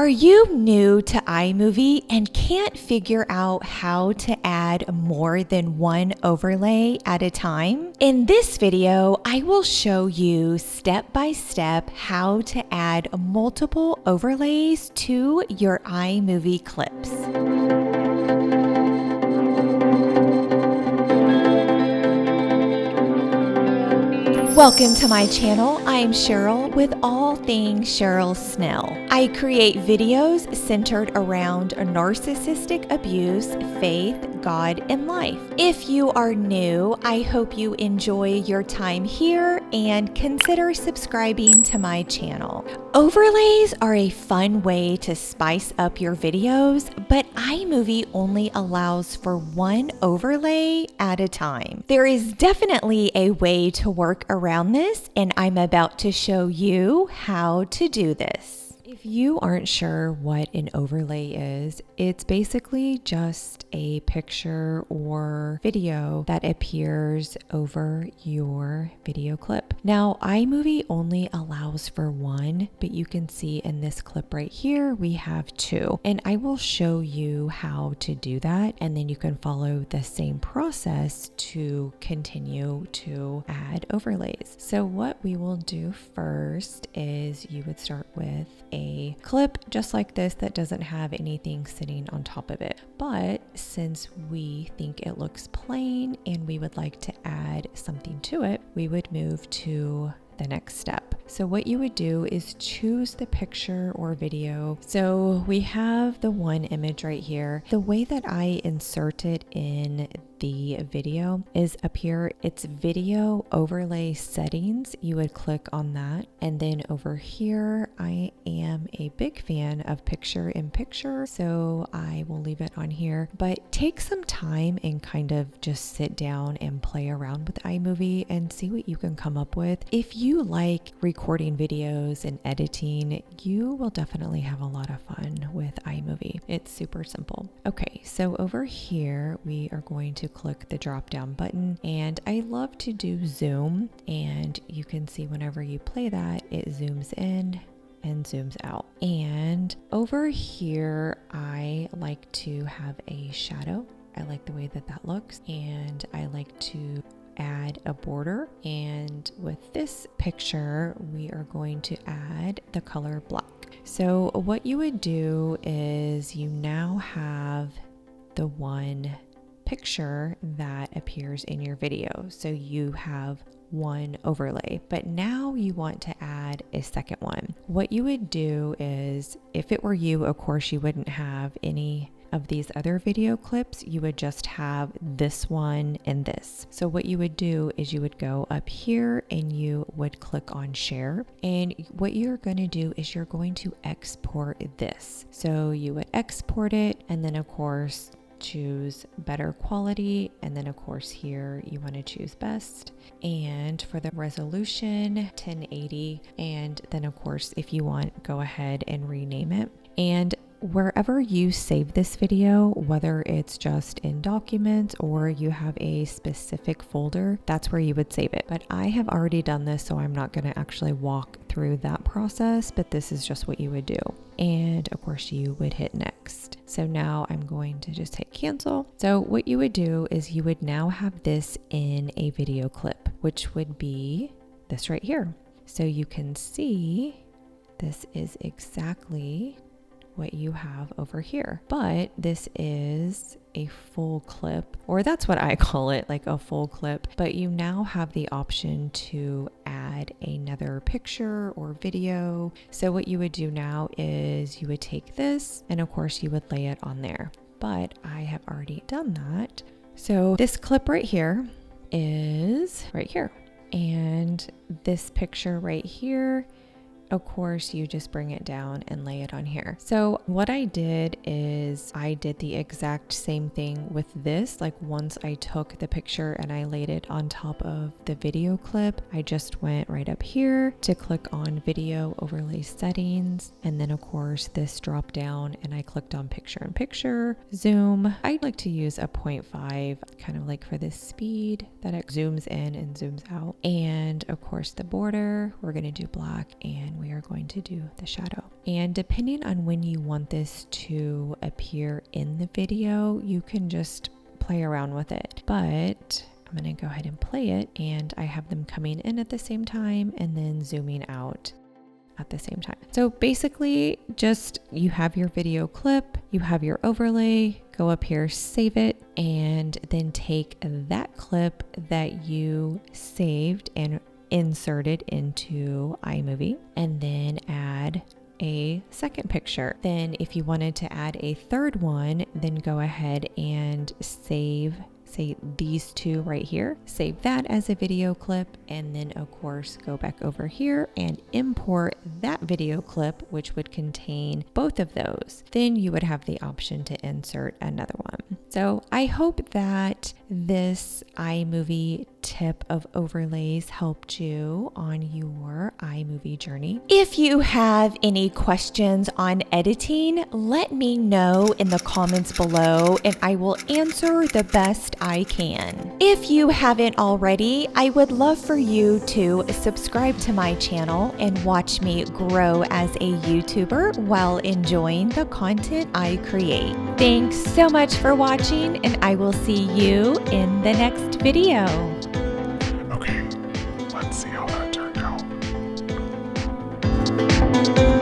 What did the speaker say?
Are you new to iMovie and can't figure out how to add more than one overlay at a time? In this video, I will show you step by step how to add multiple overlays to your iMovie clips. Welcome to my channel. I'm Cheryl with All Things Cheryl Snell. I create videos centered around narcissistic abuse, faith, God, and life. If you are new, I hope you enjoy your time here and consider subscribing to my channel. Overlays are a fun way to spice up your videos, but iMovie only allows for one overlay at a time. There is definitely a way to work around this, and I'm about to show you how to do this. If you aren't sure what an overlay is, it's basically just a picture or video that appears over your video clip. Now, iMovie only allows for one, but you can see in this clip right here, we have two. And I will show you how to do that, and then you can follow the same process to continue to add overlays. So what we will do first is you would start with a clip just like this that doesn't have anything sitting on top of it. But since we think it looks plain and we would like to add something to it, we would move to the next step. So what you would do is choose the picture or video. So we have the one image right here. The way that I insert it in the video is up here. It's video overlay settings. You would click on that. And then over here, I am a big fan of picture in picture, so I will leave it on here. But take some time and kind of just sit down and play around with iMovie and see what you can come up with. If you like recording videos and editing, you will definitely have a lot of fun with iMovie. It's super simple. Okay, so over here, we are going to click the drop down button, and I love to do zoom, and you can see whenever you play that, it zooms in and zooms out. And over here, I like to have a shadow. I like the way that that looks, and I like to add a border. And with this picture, we are going to add the color black. So what you would do is you now have the one picture that appears in your video. So you have one overlay, but now you want to add a second one. What you would do is, if it were you, of course, you wouldn't have any of these other video clips. You would just have this one and this. So what you would do is you would go up here and you would click on share. And what you're going to do is you're going to export this. So you would export it, and then of course choose better quality, and then of course here you want to choose best, and for the resolution 1080, and then of course if you want, go ahead and rename it. And wherever you save this video, whether it's just in documents or you have a specific folder, that's where you would save it. But I have already done this, so I'm not going to actually walk through that process, but this is just what you would do. And of course you would hit next. So now I'm going to just hit cancel. So what you would do is you would now have this in a video clip, which would be this right here. So you can see this is exactly what you have over here, but this is a full clip, or that's what I call it, like a full clip. But you now have the option to add another picture or video. So what you would do now is you would take this, and of course you would lay it on there, but I have already done that. So this clip right here is right here, and this picture right here, of course, you just bring it down and lay it on here. So what I did is I did the exact same thing with this. Like once I took the picture and I laid it on top of the video clip, I just went right up here to click on video overlay settings. And then of course this drop down and I clicked on picture in picture, zoom. I like to use a 0.5 kind of like for the speed that it zooms in and zooms out. And of course the border, we're going to do black and we are going to do the shadow. And depending on when you want this to appear in the video, you can just play around with it. But I'm going to go ahead and play it, and I have them coming in at the same time and then zooming out at the same time. So basically, just you have your video clip, you have your overlay, go up here, save it, and then take that clip that you saved and inserted into iMovie, and then add a second picture. Then if you wanted to add a third one, then go ahead and save, say these two right here, save that as a video clip, and then of course go back over here and import that video clip, which would contain both of those. Then you would have the option to insert another one. So I hope that this iMovie tip of overlays helped you on your iMovie journey. If you have any questions on editing, let me know in the comments below and I will answer the best I can. If you haven't already, I would love for you to subscribe to my channel and watch me grow as a YouTuber while enjoying the content I create. Thanks so much for watching, and I will see you in the next video. Okay, let's see how that turned out.